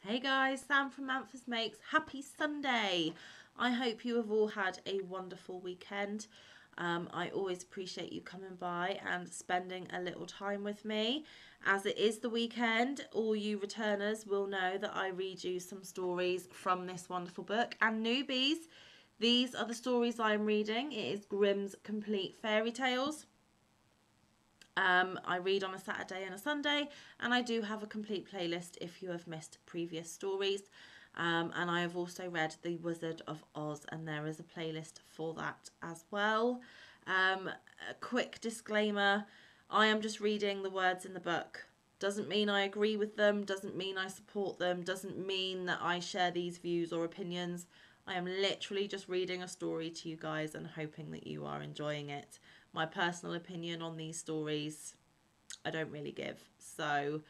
Hey guys, Sam from Manfa's Makes. Happy Sunday! I hope you have all had a wonderful weekend. I always appreciate you coming by and spending a little time with me. As it is the weekend, all you returners will know that I read you some stories from this wonderful book. And newbies, these are the stories I'm reading. It is Grimm's Complete Fairy Tales. I read on a Saturday and a Sunday, and I do have a complete playlist if you have missed previous stories. And I have also read The Wizard of Oz, and there is a playlist for that as well. A quick disclaimer, I am just reading the words in the book. Doesn't mean I agree with them, doesn't mean I support them, doesn't mean that I share these views or opinions. I am literally just reading a story to you guys and hoping that you are enjoying it. My personal opinion on these stories, I don't really give. So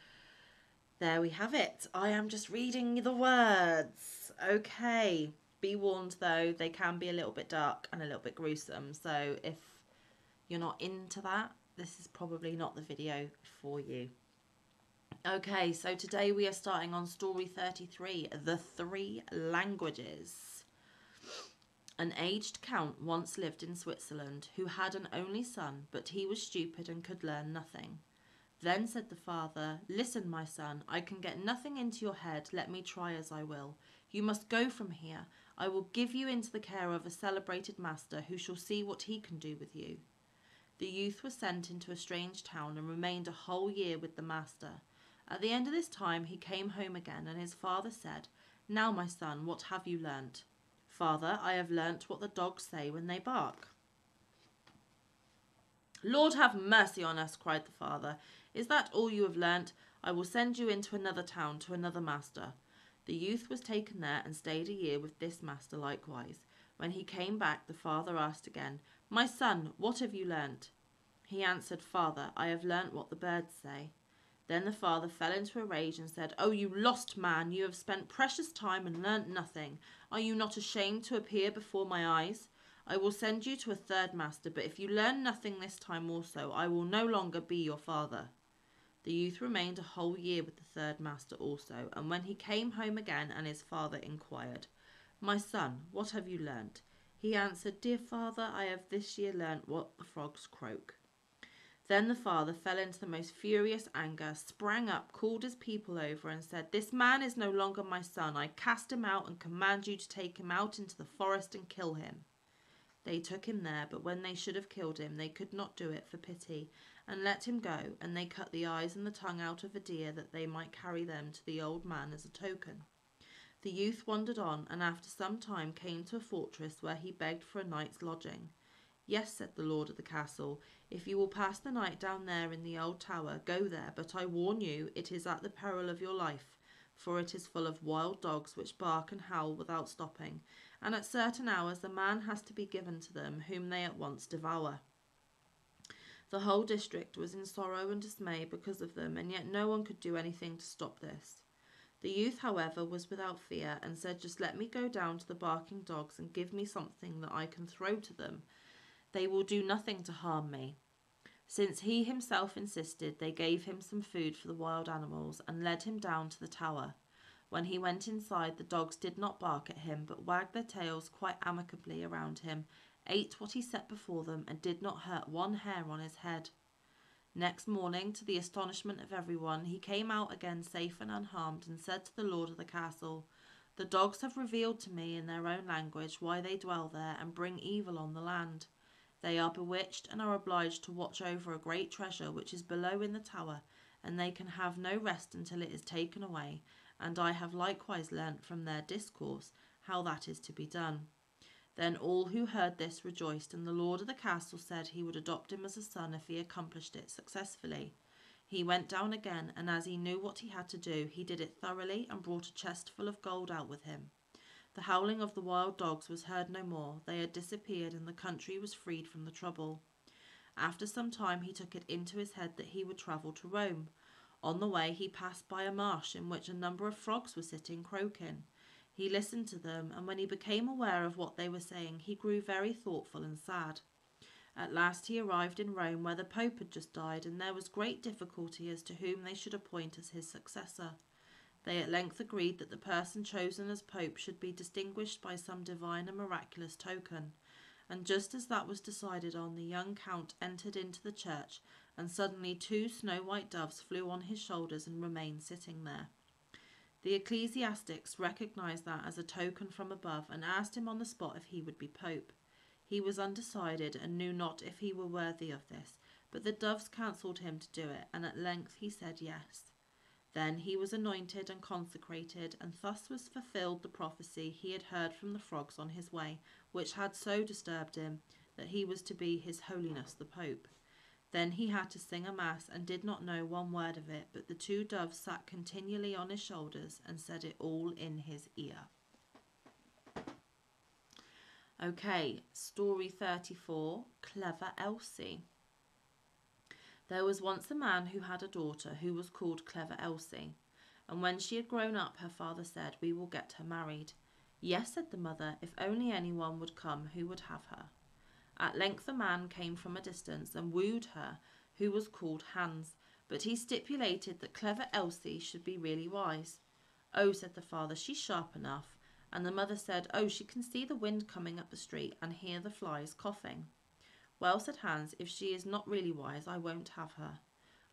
there we have it. I am just reading the words. Okay. Be warned though, they can be a little bit dark and a little bit gruesome. So if you're not into that, this is probably not the video for you. Okay, so today we are starting on story 33, The Three Languages. An aged count once lived in Switzerland who had an only son, but he was stupid and could learn nothing. Then said the father, "Listen, my son, I can get nothing into your head, let me try as I will. You must go from here. I will give you into the care of a celebrated master who shall see what he can do with you." The youth was sent into a strange town and remained a whole year with the master. At the end of this time he came home again, and his father said, "Now, my son, what have you learnt?" "Father, I have learnt what the dogs say when they bark." "Lord have mercy on us," cried the father. "Is that all you have learnt? I will send you into another town to another master." The youth was taken there and stayed a year with this master likewise. When he came back, the father asked again, "My son, what have you learnt?" He answered, "Father, I have learnt what the birds say." Then the father fell into a rage and said, "Oh, you lost man, you have spent precious time and learnt nothing. Are you not ashamed to appear before my eyes? I will send you to a third master, but if you learn nothing this time also, I will no longer be your father." The youth remained a whole year with the third master also, and when he came home again and his father inquired, "My son, what have you learnt?" He answered, "Dear father, I have this year learnt what the frogs croak." Then the father fell into the most furious anger, sprang up, called his people over and said, "This man is no longer my son. I cast him out and command you to take him out into the forest and kill him." They took him there, but when they should have killed him, they could not do it for pity, and let him go, and they cut the eyes and the tongue out of a deer that they might carry them to the old man as a token. The youth wandered on, and after some time came to a fortress where he begged for a night's lodging. "Yes," said the lord of the castle, "if you will pass the night down there in the old tower, go there, but I warn you it is at the peril of your life, for it is full of wild dogs which bark and howl without stopping, and at certain hours a man has to be given to them whom they at once devour." The whole district was in sorrow and dismay because of them, and yet no one could do anything to stop this. The youth, however, was without fear, and said, "Just let me go down to the barking dogs and give me something that I can throw to them. They will do nothing to harm me." Since he himself insisted, they gave him some food for the wild animals and led him down to the tower. When he went inside, the dogs did not bark at him, but wagged their tails quite amicably around him, ate what he set before them, and did not hurt one hair on his head. Next morning, to the astonishment of everyone, he came out again safe and unharmed, and said to the lord of the castle, "The dogs have revealed to me in their own language why they dwell there and bring evil on the land. They are bewitched and are obliged to watch over a great treasure which is below in the tower, and they can have no rest until it is taken away, and I have likewise learnt from their discourse how that is to be done." Then all who heard this rejoiced, and the lord of the castle said he would adopt him as a son if he accomplished it successfully. He went down again, and as he knew what he had to do, he did it thoroughly and brought a chest full of gold out with him. The howling of the wild dogs was heard no more. They had disappeared, and the country was freed from the trouble. After some time he took it into his head that he would travel to Rome. On the way he passed by a marsh in which a number of frogs were sitting croaking. He listened to them, and when he became aware of what they were saying, he grew very thoughtful and sad. At last he arrived in Rome, where the Pope had just died, and there was great difficulty as to whom they should appoint as his successor. They at length agreed that the person chosen as Pope should be distinguished by some divine and miraculous token. And just as that was decided on, the young Count entered into the church, and suddenly 2 snow-white doves flew on his shoulders and remained sitting there. The ecclesiastics recognised that as a token from above, and asked him on the spot if he would be Pope. He was undecided, and knew not if he were worthy of this, but the doves counselled him to do it, and at length he said yes. Then he was anointed and consecrated, and thus was fulfilled the prophecy he had heard from the frogs on his way, which had so disturbed him that he was to be His Holiness the Pope. Then he had to sing a mass, and did not know one word of it, but the 2 doves sat continually on his shoulders and said it all in his ear. Okay, story 34, Clever Elsie. There was once a man who had a daughter who was called Clever Elsie, and when she had grown up, her father said, "We will get her married." "Yes," said the mother, "if only anyone would come who would have her." At length a man came from a distance and wooed her, who was called Hans, but he stipulated that Clever Elsie should be really wise. "Oh," said the father, "she's sharp enough." And the mother said, "Oh, she can see the wind coming up the street and hear the flies coughing." "Well," said Hans, "if she is not really wise, I won't have her."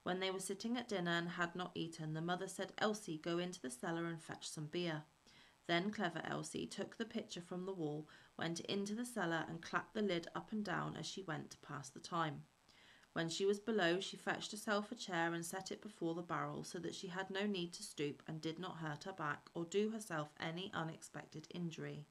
When they were sitting at dinner and had not eaten, the mother said, "Elsie, go into the cellar and fetch some beer." Then Clever Elsie took the pitcher from the wall, went into the cellar and clapped the lid up and down as she went to pass the time. When she was below, she fetched herself a chair and set it before the barrel, so that she had no need to stoop and did not hurt her back or do herself any unexpected injury.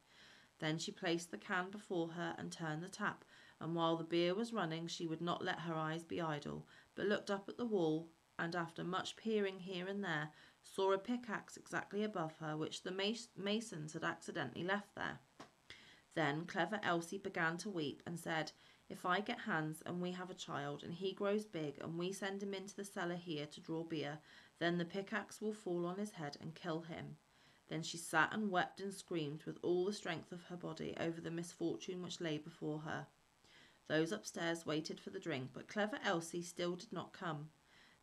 Then she placed the can before her and turned the tap, and while the beer was running she would not let her eyes be idle, but looked up at the wall, and after much peering here and there, saw a pickaxe exactly above her, which the masons had accidentally left there. Then Clever Elsie began to weep, and said, "If I get Hans, and we have a child, and he grows big, and we send him into the cellar here to draw beer, then the pickaxe will fall on his head and kill him." Then she sat and wept and screamed with all the strength of her body over the misfortune which lay before her. Those upstairs waited for the drink, but Clever Elsie still did not come.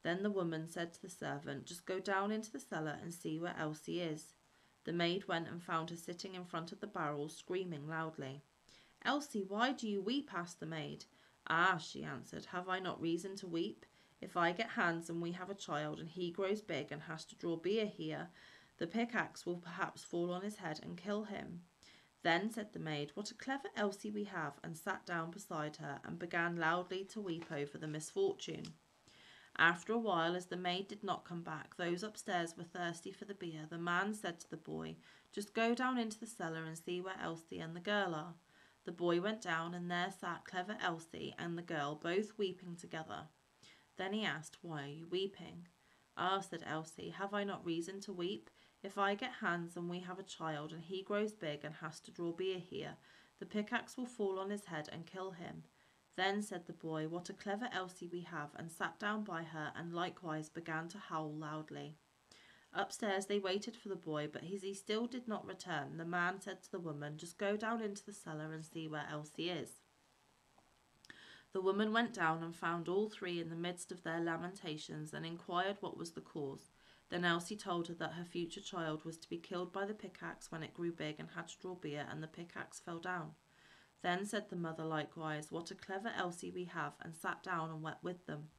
Then the woman said to the servant, "Just go down into the cellar and see where Elsie is." The maid went and found her sitting in front of the barrel, screaming loudly. "Elsie, why do you weep?" asked the maid. "Ah," she answered, "have I not reason to weep? If I get Hans and we have a child, and he grows big and has to draw beer here, the pickaxe will perhaps fall on his head and kill him." Then said the maid, "What a clever Elsie we have," and sat down beside her and began loudly to weep over the misfortune. After a while, as the maid did not come back, those upstairs were thirsty for the beer. The man said to the boy, "Just go down into the cellar and see where Elsie and the girl are." The boy went down, and there sat Clever Elsie and the girl, both weeping together. Then he asked, "Why are you weeping?" "Ah," said Elsie, "have I not reason to weep? If I get Hans and we have a child, and he grows big and has to draw beer here, the pickaxe will fall on his head and kill him." Then said the boy, "What a clever Elsie we have," and sat down by her and likewise began to howl loudly. Upstairs they waited for the boy, but as he still did not return, the man said to the woman, "Just go down into the cellar and see where Elsie is." The woman went down and found all 3 in the midst of their lamentations, and inquired what was the cause. Then Elsie told her that her future child was to be killed by the pickaxe when it grew big and had to draw beer, and the pickaxe fell down. Then said the mother likewise, "What a clever Elsie we have," and sat down and wept with them.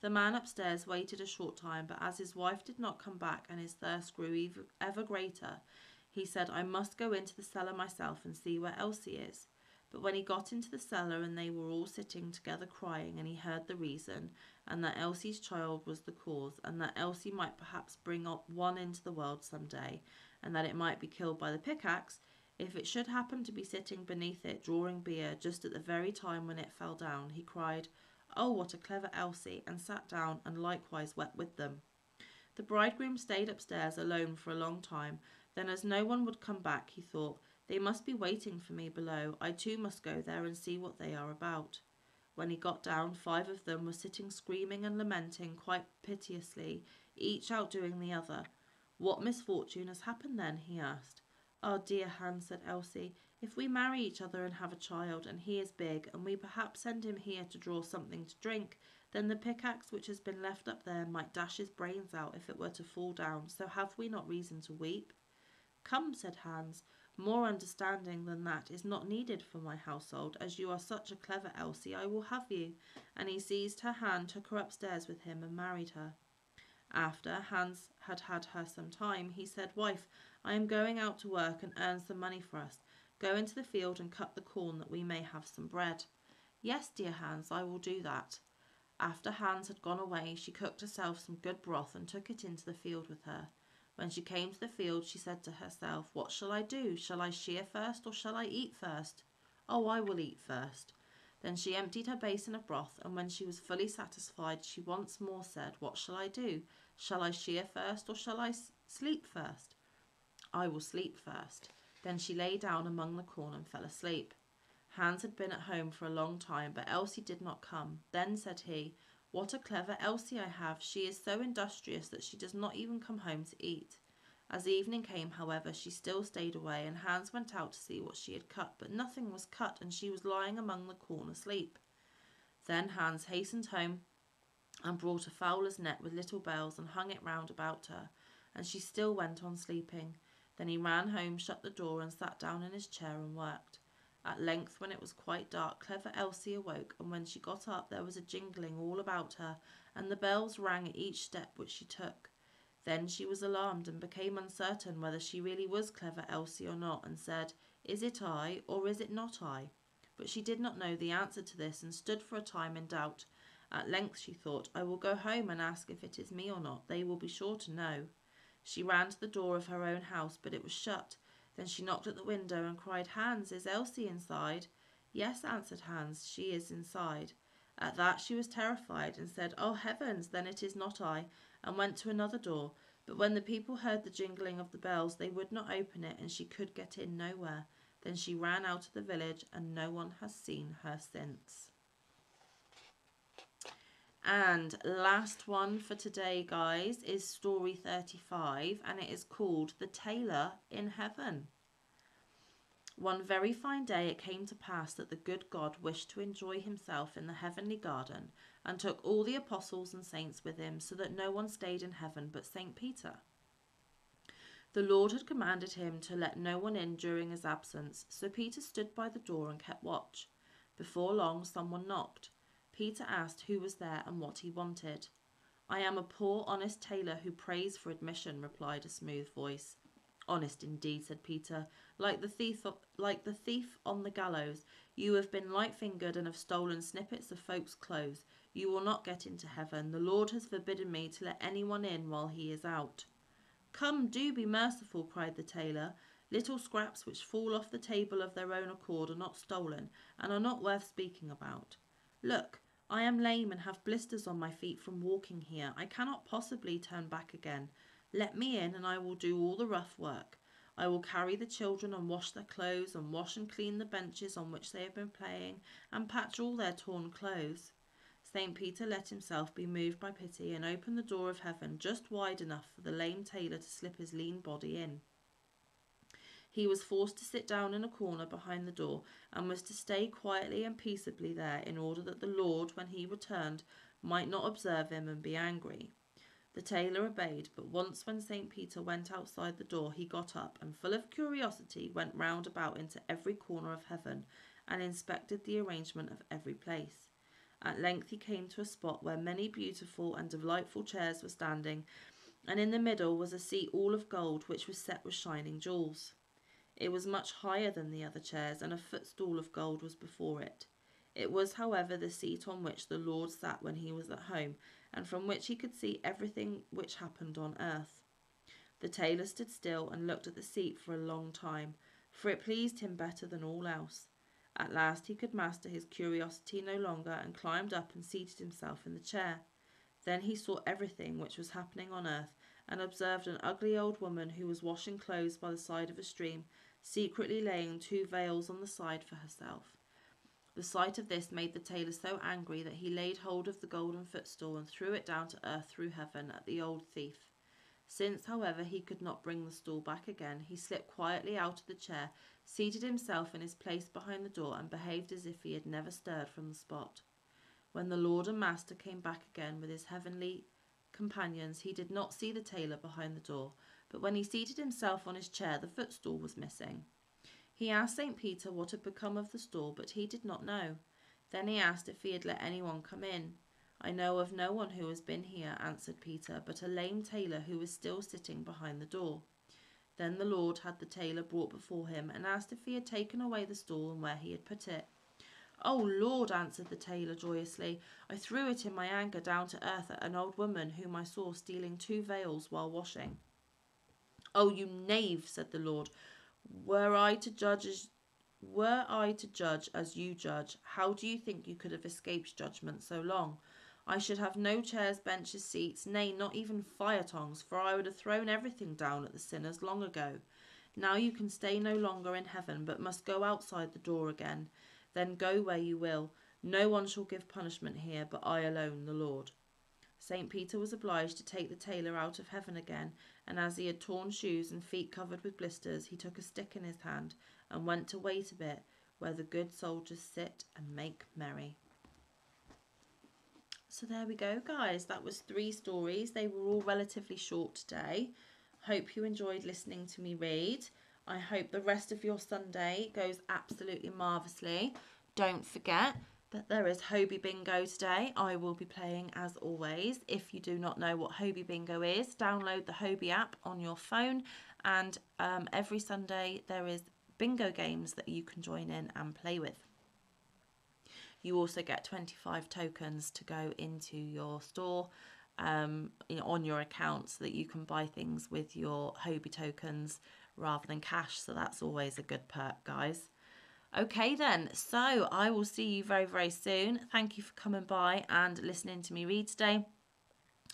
The man upstairs waited a short time, but as his wife did not come back and his thirst grew ever greater, he said, "I must go into the cellar myself and see where Elsie is." But when he got into the cellar and they were all sitting together crying, and he heard the reason, and that Elsie's child was the cause, and that Elsie might perhaps bring up one into the world some day, and that it might be killed by the pickaxe, if it should happen to be sitting beneath it drawing beer just at the very time when it fell down, he cried, "Oh, what a clever Elsie," and sat down and likewise wept with them. The bridegroom stayed upstairs alone for a long time. Then, as no one would come back, he thought, "They must be waiting for me below. I too must go there and see what they are about." When he got down, 5 of them were sitting screaming and lamenting quite piteously, each outdoing the other. "What misfortune has happened then?" he asked. "Oh, dear Hans," said Elsie, "if we marry each other and have a child, and he is big, and we perhaps send him here to draw something to drink, Then the pickaxe which has been left up there might dash his brains out if it were to fall down, so have we not reason to weep?" "Come," said Hans, "more understanding than that is not needed for my household. As you are such a clever Elsie, I will have you." And he seized her hand, took her upstairs with him, and married her. After Hans had had her some time, he said, "Wife, I am going out to work and earn some money for us. Go into the field and cut the corn that we may have some bread." "Yes, dear Hans, I will do that." After Hans had gone away, she cooked herself some good broth and took it into the field with her. When she came to the field, she said to herself, "What shall I do? Shall I shear first or shall I eat first? Oh, I will eat first." Then she emptied her basin of broth, and when she was fully satisfied, she once more said, "What shall I do? Shall I shear first or shall I sleep first? I will sleep first." Then she lay down among the corn and fell asleep. Hans had been at home for a long time, but Elsie did not come. Then said he, "What a clever Elsie I have! She is so industrious that she does not even come home to eat." As evening came, however, she still stayed away, and Hans went out to see what she had cut, but nothing was cut, and she was lying among the corn asleep. Then Hans hastened home and brought a fowler's net with little bells and hung it round about her, and she still went on sleeping. Then he ran home, shut the door, and sat down in his chair and worked. At length, when it was quite dark, clever Elsie awoke, and when she got up there was a jingling all about her, and the bells rang at each step which she took. Then she was alarmed and became uncertain whether she really was clever Elsie or not, and said, "Is it I, or is it not I?" But she did not know the answer to this, and stood for a time in doubt. At length she thought, "I will go home and ask if it is me or not. They will be sure to know." She ran to the door of her own house, but it was shut. Then she knocked at the window and cried, "Hans, is Elsie inside?" "Yes," answered Hans, "she is inside." At that she was terrified, and said, "Oh, heavens, then it is not I," and went to another door. But when the people heard the jingling of the bells, they would not open it, and she could get in nowhere. Then she ran out of the village, and no one has seen her since. And last one for today, guys, is story 35, and it is called The Tailor in Heaven. One very fine day it came to pass that the good God wished to enjoy himself in the heavenly garden, and took all the apostles and saints with him, so that no one stayed in heaven but St. Peter. The Lord had commanded him to let no one in during his absence, so Peter stood by the door and kept watch. Before long someone knocked. Peter asked who was there and what he wanted. "I am a poor honest tailor who prays for admission," replied a smooth voice. "Honest indeed," said Peter, like the thief on the gallows. "You have been light-fingered and have stolen snippets of folks' clothes. You will not get into heaven. The Lord has forbidden me to let anyone in while he is out." "Come, do be merciful," cried the tailor. "Little scraps which fall off the table of their own accord are not stolen, and are not worth speaking about. Look, I am lame and have blisters on my feet from walking here. I cannot possibly turn back again. Let me in, and I will do all the rough work. I will carry the children and wash their clothes, and wash and clean the benches on which they have been playing, and patch all their torn clothes." St. Peter let himself be moved by pity, and opened the door of heaven just wide enough for the lame tailor to slip his lean body in. He was forced to sit down in a corner behind the door, and was to stay quietly and peaceably there, in order that the Lord, when he returned, might not observe him and be angry. The tailor obeyed, but once when St. Peter went outside the door, he got up, and full of curiosity went round about into every corner of heaven, and inspected the arrangement of every place. At length he came to a spot where many beautiful and delightful chairs were standing, and in the middle was a seat all of gold, which was set with shining jewels. It was much higher than the other chairs, and a footstool of gold was before it. It was, however, the seat on which the Lord sat when he was at home, and from which he could see everything which happened on earth. The tailor stood still and looked at the seat for a long time, for it pleased him better than all else. At last he could master his curiosity no longer, and climbed up and seated himself in the chair. Then he saw everything which was happening on earth, and observed an ugly old woman who was washing clothes by the side of a stream, secretly laying 2 veils on the side for herself. The sight of this made the tailor so angry that he laid hold of the golden footstool and threw it down to earth through heaven at the old thief. Since, however, he could not bring the stool back again, he slipped quietly out of the chair, seated himself in his place behind the door, and behaved as if he had never stirred from the spot. When the Lord and Master came back again with his heavenly companions, he did not see the tailor behind the door, but when he seated himself on his chair, the footstool was missing. He asked St. Peter what had become of the stall, but he did not know. Then he asked if he had let anyone come in. I know of no one who has been here, answered Peter, but a lame tailor who is still sitting behind the door. Then the Lord had the tailor brought before him and asked if he had taken away the stall and where he had put it. Oh, Lord, answered the tailor joyously, I threw it in my anger down to earth at an old woman whom I saw stealing 2 veils while washing. Oh, you knave, said the Lord, were I to judge as you judge, how do you think you could have escaped judgment so long? I should have no chairs, benches, seats, nay, not even fire tongs, for I would have thrown everything down at the sinners long ago. Now you can stay no longer in heaven, but must go outside the door again. Then go where you will. No one shall give punishment here, but I alone, the Lord. St. Peter was obliged to take the tailor out of heaven again, and as he had torn shoes and feet covered with blisters, he took a stick in his hand and went to wait a bit, where the good soldiers sit and make merry. So there we go, guys. That was 3 stories. They were all relatively short today. Hope you enjoyed listening to me read. I hope the rest of your Sunday goes absolutely marvellously. Don't forget that there is Hobie Bingo today. I will be playing as always. If you do not know what Hobie Bingo is, download the Hobie app on your phone, and every Sunday there is bingo games that you can join in and play with. You also get 25 tokens to go into your store on your account, so that you can buy things with your Hobie tokens rather than cash. So that's always a good perk, guys. Okay then, so I will see you very, very soon. Thank you for coming by and listening to me read today.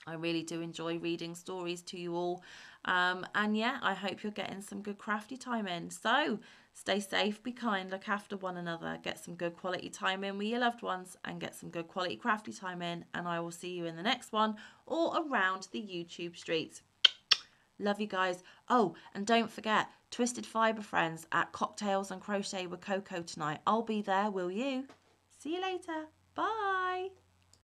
I really do enjoy reading stories to you all. And yeah, I hope you're getting some good crafty time in. So stay safe, be kind, look after one another, get some good quality time in with your loved ones, and get some good quality crafty time in. And I will see you in the next one or around the YouTube streets. Love you guys. Oh, and don't forget, Twisted Fibre Friends at Cocktails and Crochet with Coco tonight. I'll be there, will you? See you later. Bye.